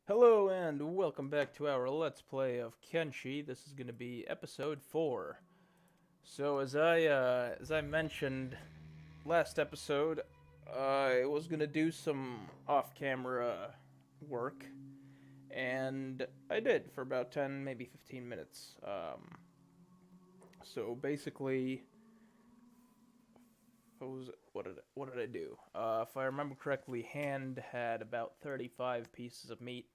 Hello and welcome back to our Let's Play of Kenshi. This is going to be episode 4. So as I mentioned last episode, I was going to do some off-camera work, and I did for about 10, maybe 15 minutes. So basically, what did I do? If I remember correctly, Hand had about 35 pieces of meat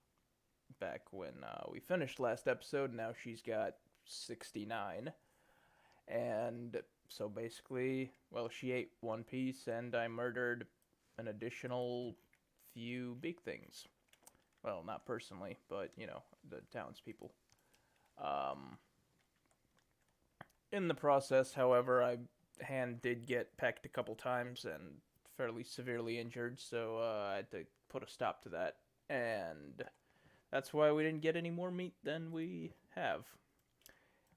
back when we finished last episode. Now she's got 69. And so basically, well, she ate one piece, and I murdered an additional few big things. Well, not personally, but, the townspeople. Um, in the process, however, I hand did get pecked a couple times and fairly severely injured, so I had to put a stop to that. And that's why we didn't get any more meat than we have.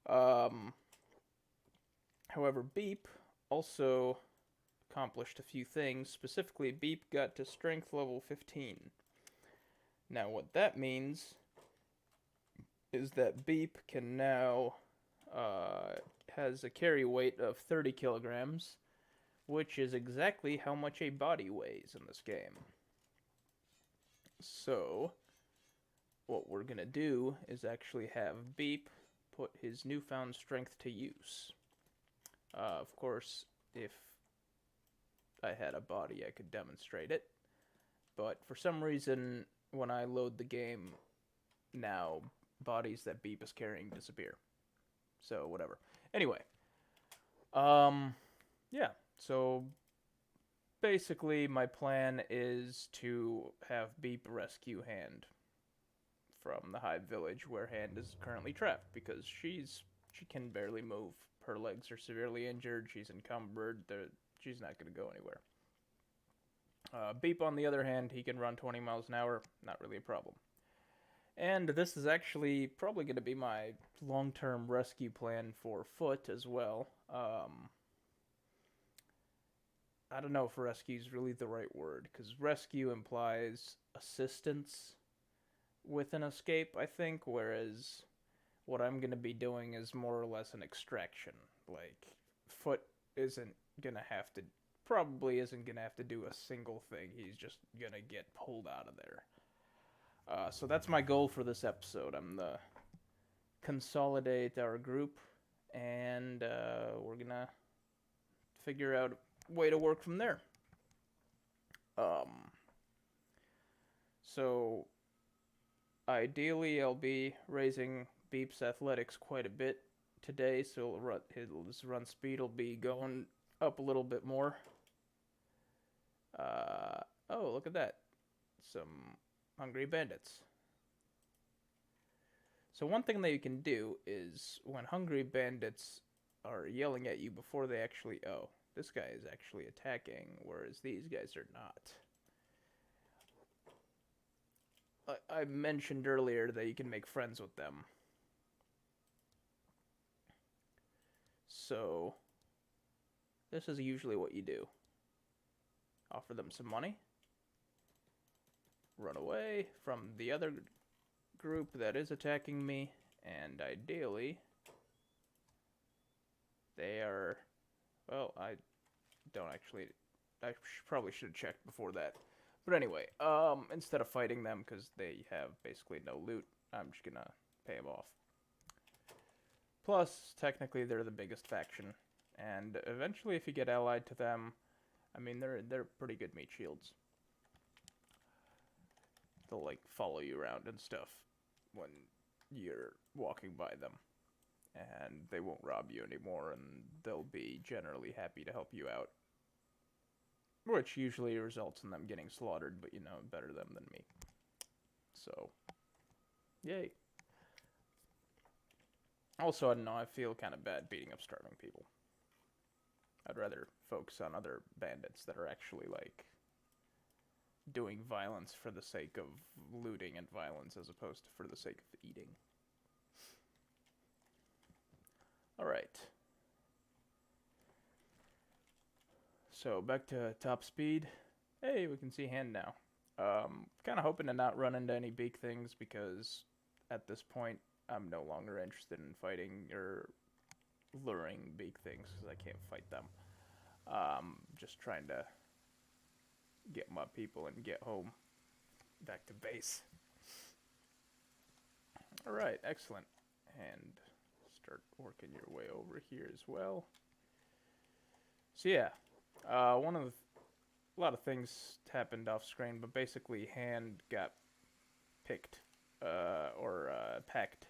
Um, However, Beep also accomplished a few things. Specifically, Beep got to strength level 15. Now, what that means is that Beep can now has a carry weight of 30 kilograms, which is exactly how much a body weighs in this game. So, what we're gonna do is actually have Beep put his newfound strength to use. Of course, if I had a body, I could demonstrate it. But for some reason, when I load the game now, bodies that Beep is carrying disappear. So, whatever. Anyway, um, yeah. So, basically, my plan is to have Beep rescue Hand from the Hive Village where Hand is currently trapped because she can barely move. Her legs are severely injured. She's encumbered. She's not going to go anywhere. Beep, on the other hand, he can run 20 miles an hour. Not really a problem. And this is actually probably going to be my long-term rescue plan for Foot as well. I don't know if rescue is really the right word, because rescue implies assistance with an escape, I think, whereas what I'm going to be doing is more or less an extraction. Like, Foot isn't going to have to, probably isn't going to have to do a single thing. He's just going to get pulled out of there. So that's my goal for this episode. I'm the consolidate our group, and we're going to figure out a way to work from there. Um, so ideally, I'll be raising Beep's athletics quite a bit today, so his run speed will be going up a little bit more. Oh, look at that. Some hungry bandits. So one thing that you can do is when hungry bandits are yelling at you before they actually... Oh, this guy is actually attacking, whereas these guys are not. I mentioned earlier that you can make friends with them. So, this is usually what you do. Offer them some money. Run away from the other group that is attacking me. And ideally, they are... Well, I don't actually... probably should have checked before that. But anyway, instead of fighting them because they have basically no loot, I'm just gonna pay them off. Plus, technically, they're the biggest faction, and eventually, if you get allied to them, I mean, they're pretty good meat shields. They'll like follow you around and stuff when you're walking by them, and they won't rob you anymore, and they'll be generally happy to help you out. Which usually results in them getting slaughtered, but better them than me. So, yay. Also, I don't know, I feel kind of bad beating up starving people. I'd rather focus on other bandits that are actually, like, doing violence for the sake of looting and violence as opposed to for the sake of eating. Alright. So, back to top speed. Hey, we can see Hand now. Kind of hoping to not run into any beak things because at this point I'm no longer interested in fighting or luring beak things because I can't fight them. Just trying to get my people and get home back to base. Alright, excellent. And start working your way over here as well. So yeah, one of the a lot of things happened off screen, but basically Hand got picked, packed.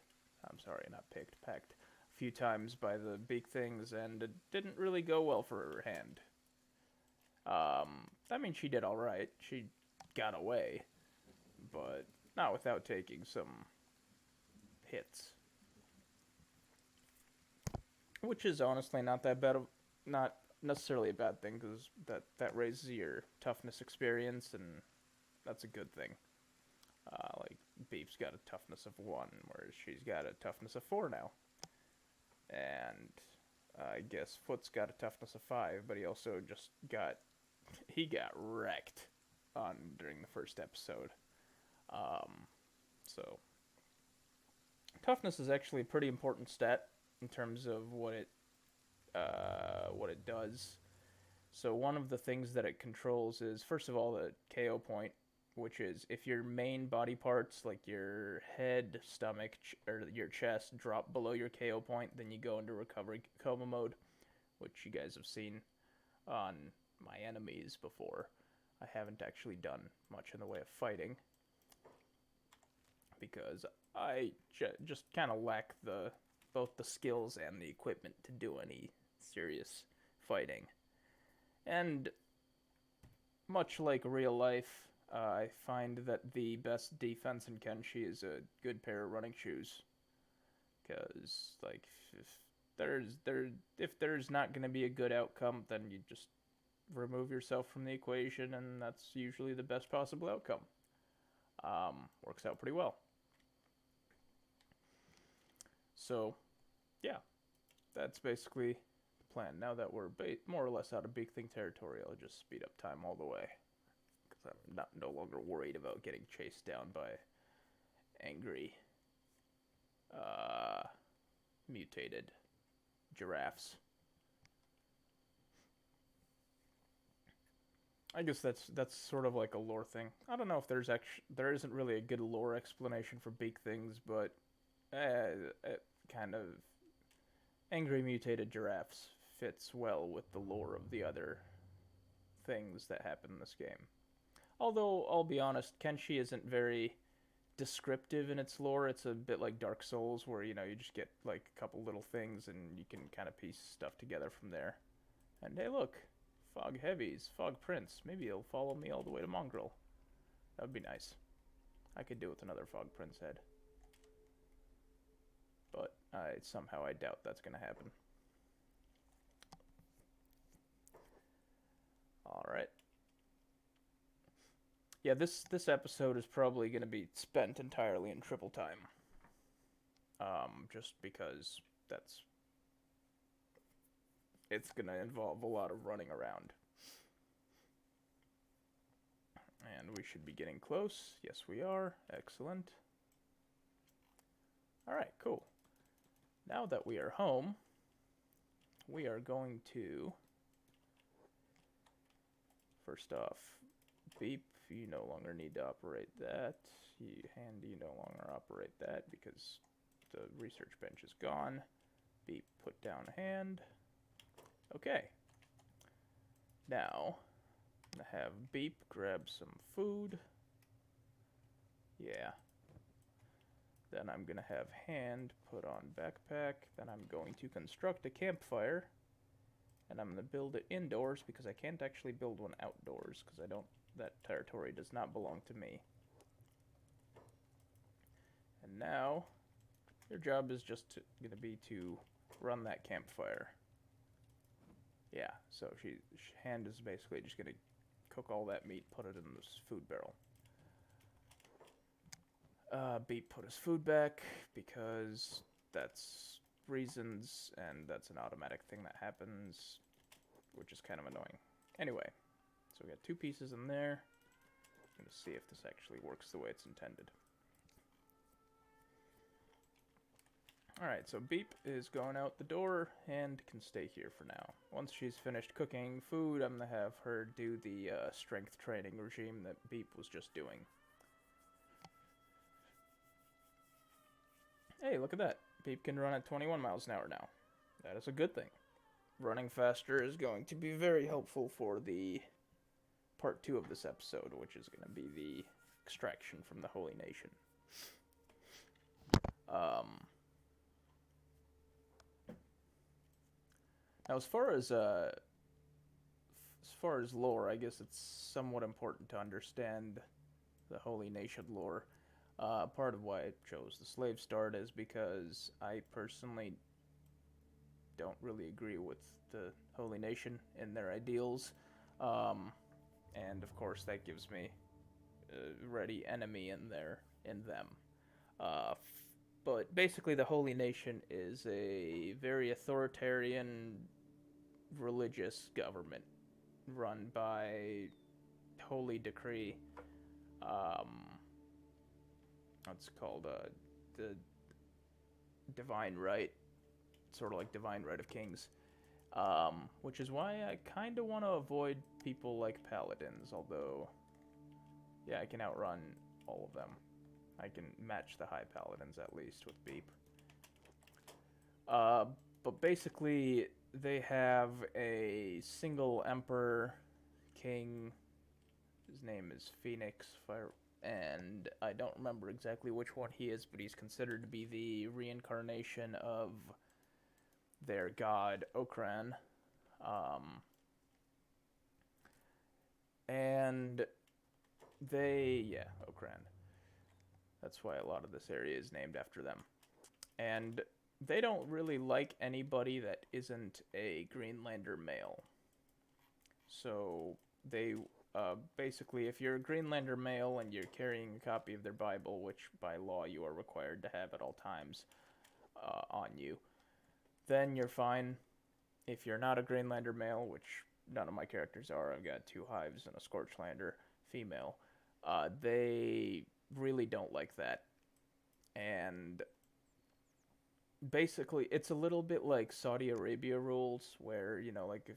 I'm sorry, not picked, packed a few times by the beak things, and it didn't really go well for her Hand. I mean, she did all right. She got away, but not without taking some hits, which is honestly not that bad. Not necessarily a bad thing because that raises your toughness experience, and that's a good thing. Like Beef's got a toughness of 1, whereas she's got a toughness of 4 now, and I guess Foot's got a toughness of 5, but he also just got wrecked on during the first episode. So toughness is actually a pretty important stat in terms of what it does. So one of the things that it controls is, first of all, the KO point, which is if your main body parts like your head, stomach, or your chest drop below your KO point, then you go into recovery coma mode, which you guys have seen on my enemies before. I haven't actually done much in the way of fighting because I just kind of lack both the skills and the equipment to do any serious fighting. And much like real life, I find that the best defense in Kenshi is a good pair of running shoes. Because, like, if there's not going to be a good outcome, then you just remove yourself from the equation, and that's usually the best possible outcome. Works out pretty well. So, yeah, that's basically the plan. Now that we're more or less out of Big Thing territory, I'll just speed up time all the way. Because I'm no longer worried about getting chased down by angry, mutated giraffes. I guess that's sort of like a lore thing. I don't know if there isn't really a good lore explanation for beak things, but kind of angry mutated giraffes fits well with the lore of the other things that happen in this game. Although I'll be honest, Kenshi isn't very descriptive in its lore. It's a bit like Dark Souls, where you just get like a couple little things and you can kind of piece stuff together from there. And hey, look, Fog Heavies, Fog Prince. Maybe he'll follow me all the way to Mongrel. That would be nice. I could do with another Fog Prince head. But somehow I doubt that's going to happen. Alright. Yeah, this episode is probably going to be spent entirely in triple time. Just because it's going to involve a lot of running around. And we should be getting close. Yes, we are. Excellent. Alright, cool. Now that we are home, we are going to, first off, Beep, you no longer need to operate that. Hand, you no longer operate that because the research bench is gone. Beep, put down Hand. Okay. Now, I'm going to have Beep grab some food. Yeah. Then I'm going to have Hand put on backpack. Then I'm going to construct a campfire. And I'm going to build it indoors because I can't actually build one outdoors because that territory does not belong to me. And now, your job is just going to be to run that campfire. Yeah, so Hand is basically just going to cook all that meat, put it in this food barrel. Beep put his food back because that's reasons, and that's an automatic thing that happens, which is kind of annoying. Anyway, so we got 2 pieces in there. gonna see if this actually works the way it's intended. Alright, so Beep is going out the door and can stay here for now. Once she's finished cooking food, I'm gonna have her do the strength training regime that Beep was just doing. Hey, look at that. Beep can run at 21 miles an hour now. That is a good thing. Running faster is going to be very helpful for the part 2 of this episode, which is going to be the extraction from the Holy Nation. Now, as far as lore, I guess it's somewhat important to understand the Holy Nation lore. Part of why I chose the slave start is because I personally don't really agree with the Holy Nation and their ideals. And of course that gives me a ready enemy in them. But basically the Holy Nation is a very authoritarian religious government run by holy decree. It's called the divine right, sort of like divine right of kings. Which is why I kind of want to avoid people like paladins, although, yeah, I can outrun all of them. I can match the high paladins, at least, with Beep. But basically, they have a single emperor, king. His name is Phoenix, and I don't remember exactly which one he is, but he's considered to be the reincarnation of their god, Okran. And Okran. That's why a lot of this area is named after them. And they don't really like anybody that isn't a Greenlander male. So they, basically, if you're a Greenlander male and you're carrying a copy of their Bible, which by law you are required to have at all times on you, then you're fine. If you're not a Greenlander male, which none of my characters are, I've got 2 hives and a Scorchlander female, they really don't like that. And basically, it's a little bit like Saudi Arabia rules, where, you know, like, if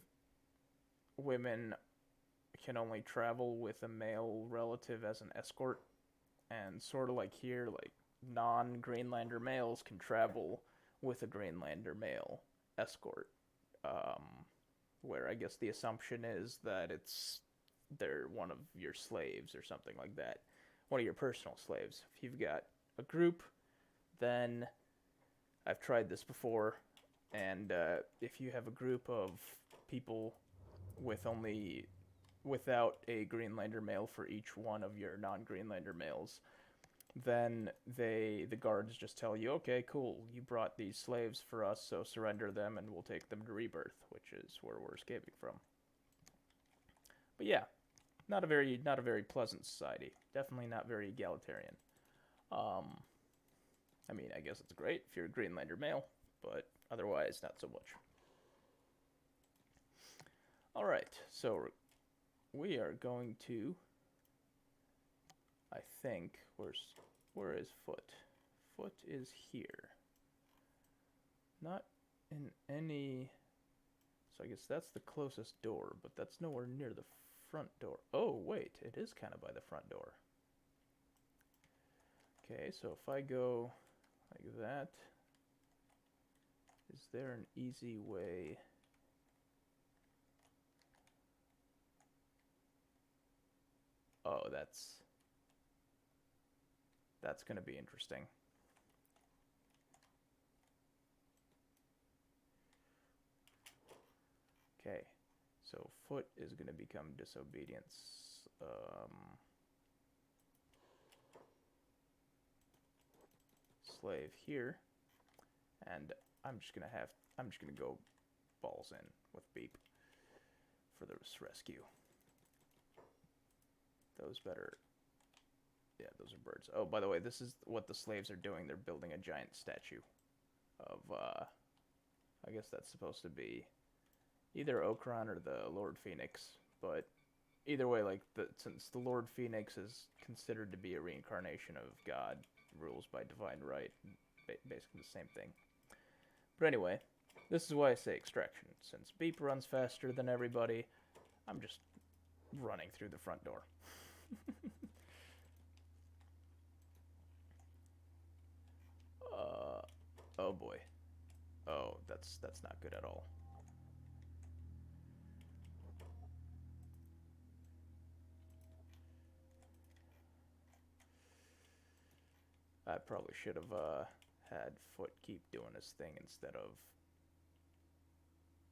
women can only travel with a male relative as an escort, and sort of like here, like, non-Greenlander males can travel with a Greenlander male escort, where I guess the assumption is that they're one of your slaves or something like that, one of your personal slaves. If you've got a group, then I've tried this before, and if you have a group of people without a Greenlander male for each one of your non-Greenlander males, then the guards just tell you, okay, cool, you brought these slaves for us, so surrender them and we'll take them to Rebirth, which is where we're escaping from. But yeah, not a very pleasant society. Definitely not very egalitarian. I mean, I guess it's great if you're a Greenlander male, but otherwise not so much. Alright, so we are going to, I think, where is Foot? Foot is here. Not in any, so I guess that's the closest door, but that's nowhere near the front door. Oh, wait, it is kind of by the front door. Okay, so if I go like that, is there an easy way? Oh, that's going to be interesting. Okay, so Foot is going to become Disobedience. Slave here, and I'm just gonna go balls in with Beep for this rescue. Those better. Yeah, those are birds. Oh, by the way, this is what the slaves are doing. They're building a giant statue of, I guess that's supposed to be either Okran or the Lord Phoenix, but either way, like since the Lord Phoenix is considered to be a reincarnation of God, rules by divine right, basically the same thing. But anyway, this is why I say extraction. Since Beep runs faster than everybody, I'm just running through the front door. Oh boy. Oh, that's not good at all. I probably should have had Foot keep doing his thing instead of.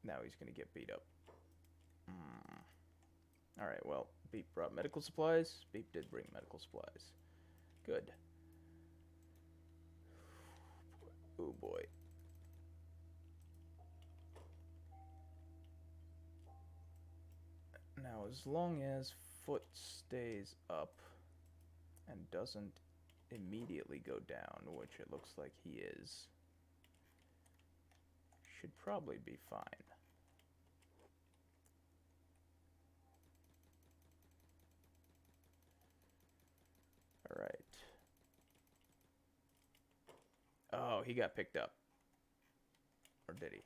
Now he's gonna get beat up. Alright, well, Beep brought medical supplies. Beep did bring medical supplies. Good. Oh boy. Now, as long as Foot stays up and doesn't immediately go down, which it looks like he is, should probably be fine. Alright. Oh, he got picked up. Or did he?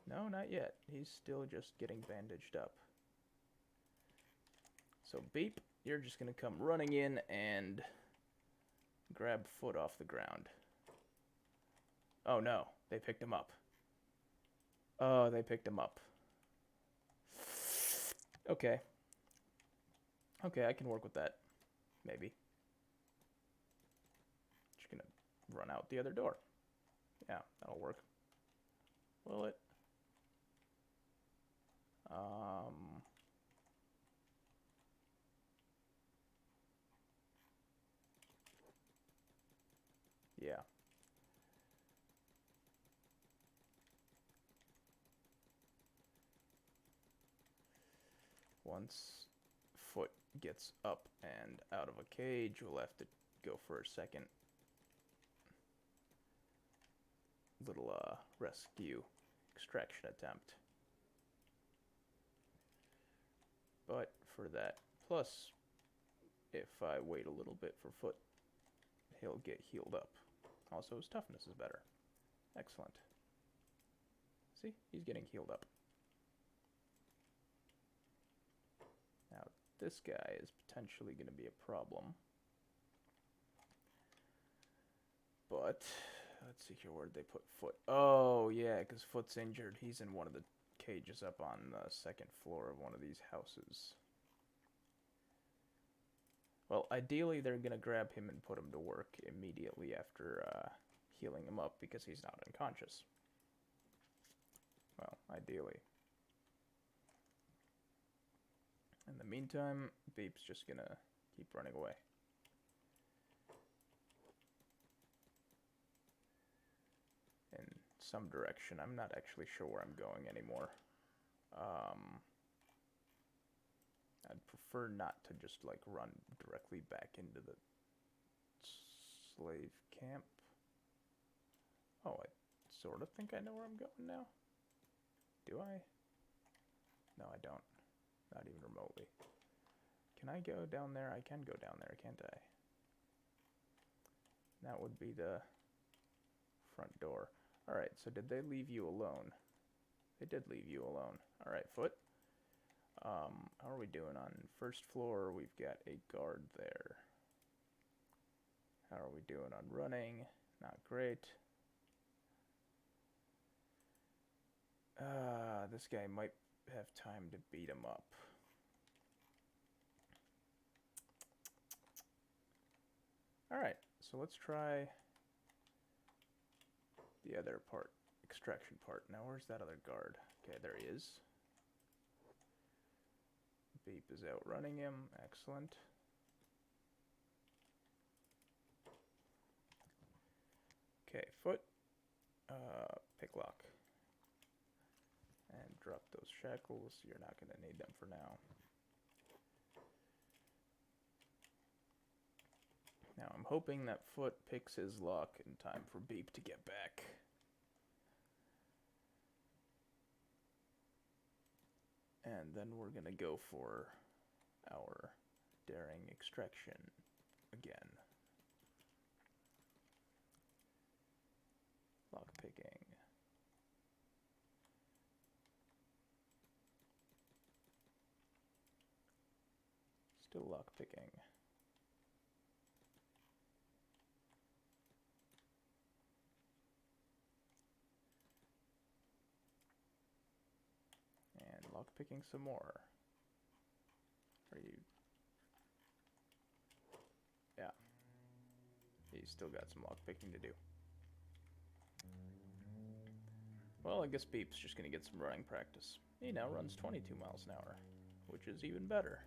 No, not yet. He's still just getting bandaged up. So, Beep, you're just gonna come running in and grab Foot off the ground. Oh no, they picked him up. Oh, they picked him up. Okay. Okay, I can work with that. Maybe. Just gonna run out the other door. Yeah, that'll work. Will it? Yeah. Once Foot gets up and out of a cage, we'll have to go for a second little rescue extraction attempt. But for that, plus if I wait a little bit for Foot, he'll get healed up. Also, his toughness is better. Excellent. See, he's getting healed up. Now, this guy is potentially going to be a problem. But, let's see here, where'd they put Foot? Oh, yeah, because Foot's injured. He's in one of the cages up on the second floor of one of these houses. Well, ideally, they're going to grab him and put him to work immediately after healing him up because he's not unconscious. Well, ideally. In the meantime, Beep's just going to keep running away. In some direction. I'm not actually sure where I'm going anymore. I'd prefer not to just like run directly back into the slave camp. Oh, I sort of think I know where I'm going now. Do I? No, I don't. Not even remotely. Can I go down there? I can go down there, can't I? That would be the front door. Alright, so did they leave you alone? They did leave you alone. Alright, Foot. How are we doing on first floor? We've got a guard there. How are we doing on running? Not great. This guy might have time to beat him up. Alright, so let's try the other part, extraction part. Now, where's that other guard? Okay, there he is. Beep is outrunning him. Excellent. Okay, Foot. Pick lock. And drop those shackles. You're not going to need them for now. Now, I'm hoping that Foot picks his lock in time for Beep to get back. And then we're going to go for our daring extraction again. Lockpicking. Still lockpicking. And lockpicking some more. Are you... Yeah. He's still got some lockpicking to do. Well, I guess Beep's just gonna get some running practice. He now runs 22 miles an hour, which is even better.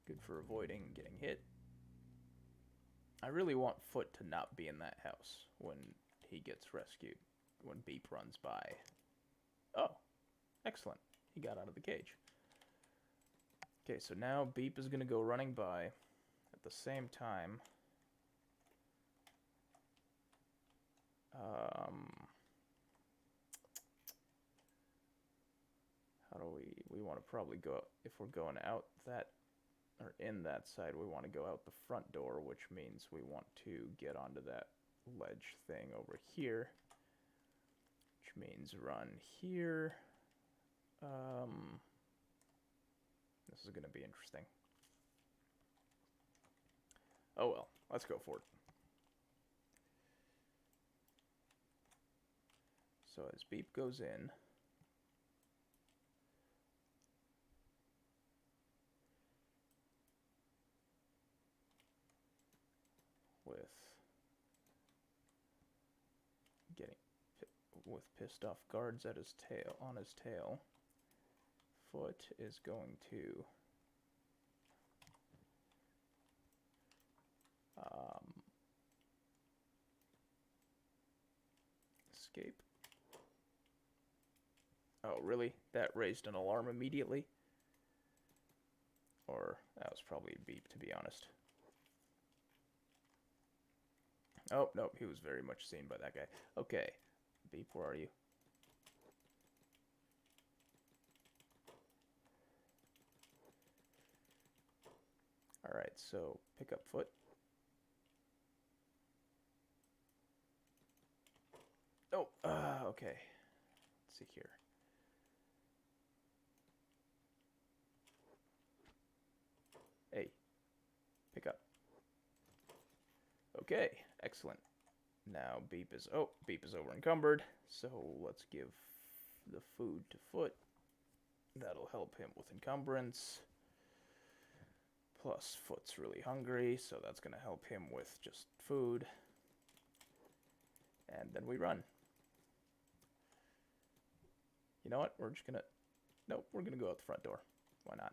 Good for avoiding getting hit. I really want Foot to not be in that house when he gets rescued, when Beep runs by. Oh, excellent. He got out of the cage. Okay, so now Beep is going to go running by at the same time. How do we want to probably go, if we're going out that, or in that side, we want to go out the front door, which means we want to get onto that ledge thing over here, which means run here. This is going to be interesting. Oh well, let's go for it. So as Beep goes in, with pissed off guards at his tail, on his tail, Foot is going to escape. Oh, really? That raised an alarm immediately? Or that was probably a Beep, to be honest. Oh, nope, he was very much seen by that guy. Okay, Beep, where are you? Alright, so pick up Foot. Oh, okay. Let's see here. Hey, pick up. Okay, excellent. Now Beep is over encumbered, so let's give the food to Foot. That'll help him with encumbrance. Plus, Foot's really hungry, so that's going to help him with just food. And then we run. You know what? We're just going to... Nope, we're going to go out the front door. Why not?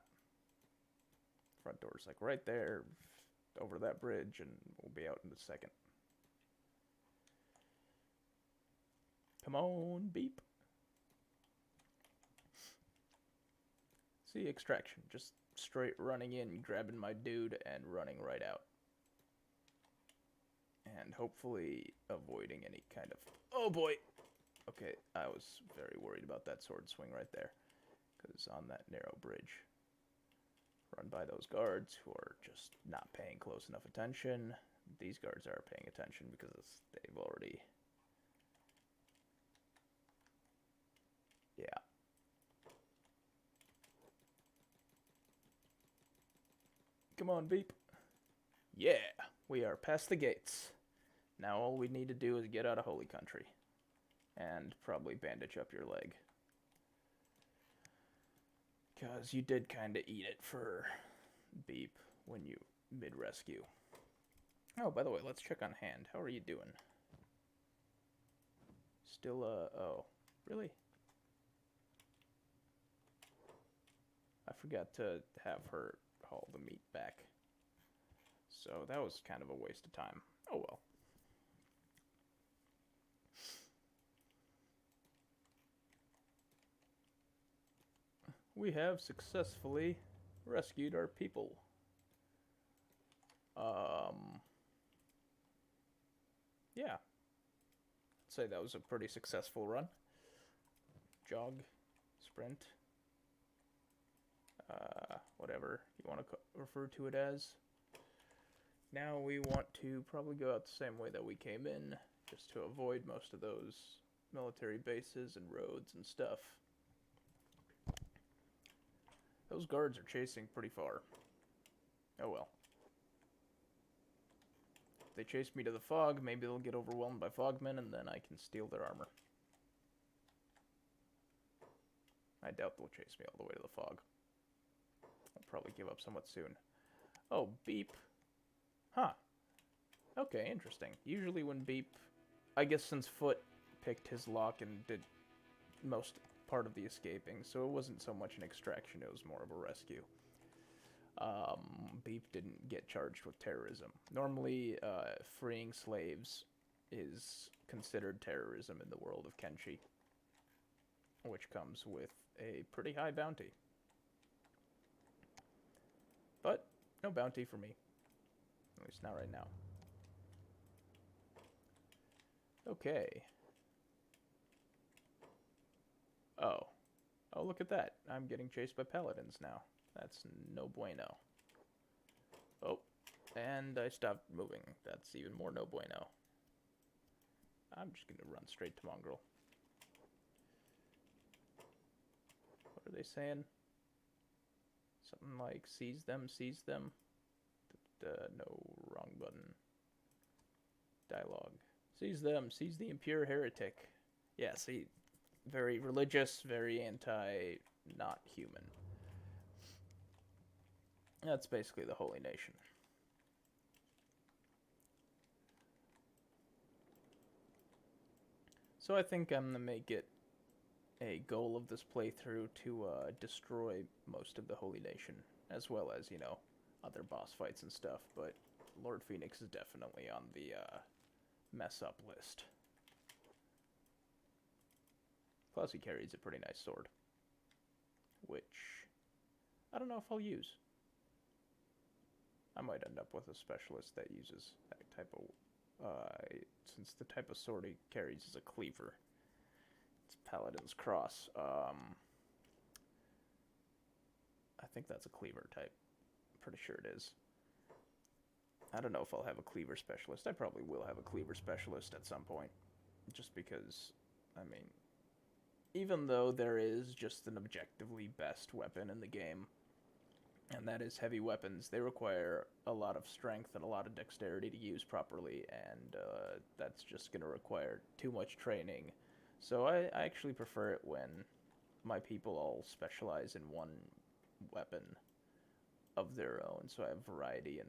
Front door's like right there, over that bridge, and we'll be out in a second. Come on, Beep. See, extraction. Just straight running in, grabbing my dude, and running right out. And hopefully avoiding any kind of... Oh boy! Okay, I was very worried about that sword swing right there. Because on that narrow bridge, run by those guards who are just not paying close enough attention. These guards are paying attention because they've already... Yeah. Come on, Beep. Yeah, we are past the gates. Now all we need to do is get out of Holy Country. And probably bandage up your leg. Because you did kind of eat it for Beep when you mid-rescue. Oh, by the way, let's check on hand. How are you doing? Still, oh, really? I forgot to have her haul the meat back. So that was kind of a waste of time. Oh well. We have successfully rescued our people. Yeah. I'd say that was a pretty successful run. Jog, sprint. whatever you want to refer to it as. Now we want to probably go out the same way that we came in, just to avoid most of those military bases and roads and stuff. Those guards are chasing pretty far. Oh well. If they chase me to the fog, maybe they'll get overwhelmed by fogmen and then I can steal their armor. I doubt they'll chase me all the way to the fog. I'll probably give up somewhat soon. Oh, beep. Huh. Okay, interesting. Usually when beep... I guess since Foot picked his lock and did most part of the escaping, so it wasn't so much an extraction, it was more of a rescue. Beep didn't get charged with terrorism. Normally, freeing slaves is considered terrorism in the world of Kenshi, which comes with a pretty high bounty. But no bounty for me. At least not right now. Okay. Oh. Oh, look at that. I'm getting chased by paladins now. That's no bueno. Oh. And I stopped moving. That's even more no bueno. I'm just gonna run straight to Mongrel. What are they saying? Something like, seize them, seize them. No, wrong button. Dialogue. Seize them, seize the impure heretic. Yeah, see, very religious, very not human. That's basically the Holy Nation. So I think I'm gonna make it a goal of this playthrough to destroy most of the Holy Nation, as well as, you know, other boss fights and stuff, but Lord Phoenix is definitely on the mess up list. Plus he carries a pretty nice sword, which I don't know if I'll use. I might end up with a specialist that uses that type of, since the type of sword he carries is a cleaver. It's Paladin's Cross. I think that's a cleaver type. Pretty sure it is. I don't know if I'll have a cleaver specialist. I probably will have a cleaver specialist at some point. Just because, I mean, even though there is just an objectively best weapon in the game, and that is heavy weapons, they require a lot of strength and a lot of dexterity to use properly, and that's just going to require too much training. So I actually prefer it when my people all specialize in one weapon of their own, so I have variety, and,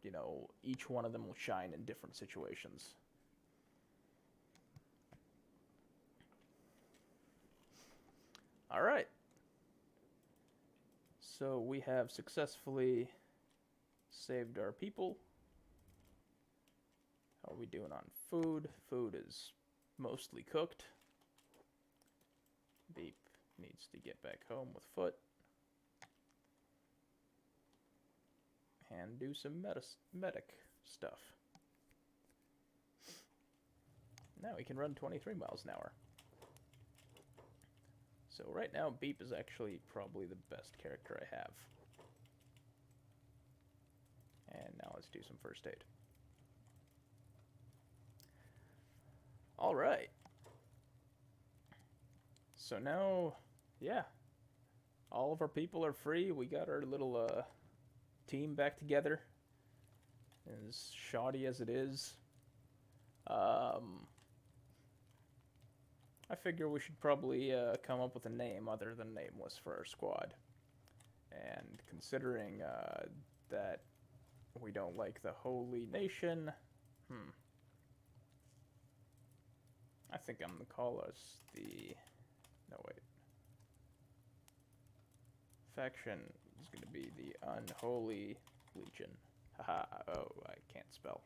you know, each one of them will shine in different situations. Alright. So we have successfully saved our people. How are we doing on food? Food is mostly cooked. Beep needs to get back home with Foot. And do some medic stuff. Now we can run 23 miles an hour. So right now, Beep is actually probably the best character I have. And now let's do some first aid. Alright. So now, yeah. All of our people are free. We got our little team back together. As shoddy as it is. I figure we should probably come up with a name other than Nameless for our squad. And considering that we don't like the Holy Nation, I think I'm going to call us the... No, wait. Faction is going to be the Unholy Legion. Haha, oh, I can't spell.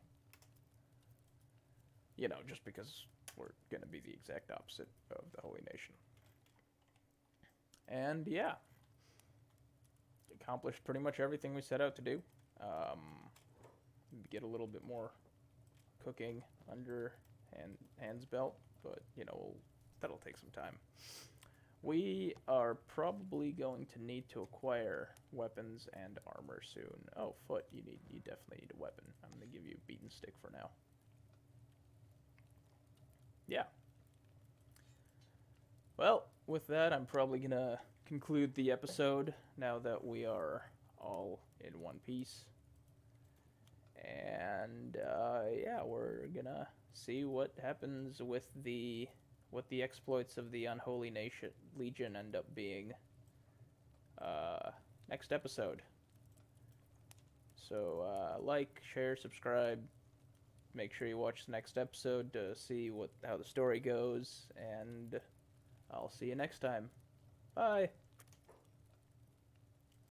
You know, just because we're going to be the exact opposite of the Holy Nation. And yeah, accomplished pretty much everything we set out to do. Get a little bit more cooking under Hand's belt, but you know, that'll take some time. We are probably going to need to acquire weapons and armor soon. Oh, foot, you definitely need a weapon. I'm gonna give you a beaten stick for now. Yeah. Well, with that, I'm probably gonna conclude the episode now that we are all in one piece. And yeah, we're gonna see what happens with what the exploits of the Unholy Nation Legion end up being next episode. So like, share, subscribe. Make sure you watch the next episode to see how the story goes, and I'll see you next time. Bye.